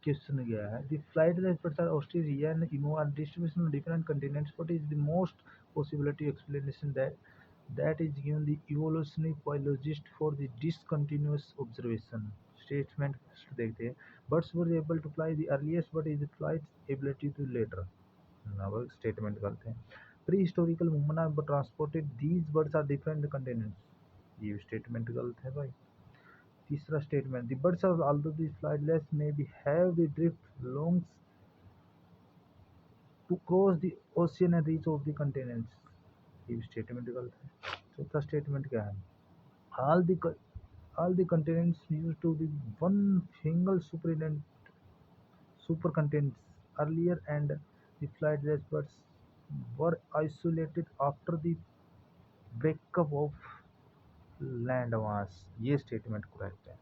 Question गया है the flightless birds are ostrich rhea and emo are distribution on different continents. What is the most possibility explanation that is given the evolutionary biologist for the discontinuous observation statement? देखते हैं birds were able to fly the earliest but is the flight's ability to later. अब statement करते हैं prehistorical woman transported these birds are different continents ये statement गलत है भाई तीसरा statement the birds are although the flightless may be have the drift logs to cross the ocean and reach of the continents ये statement गलत है चौथा statement क्या है all the co- all the continents used to the one single supercontinents earlier and the flightless birds were isolated after the breakup of land mass ये statement correct है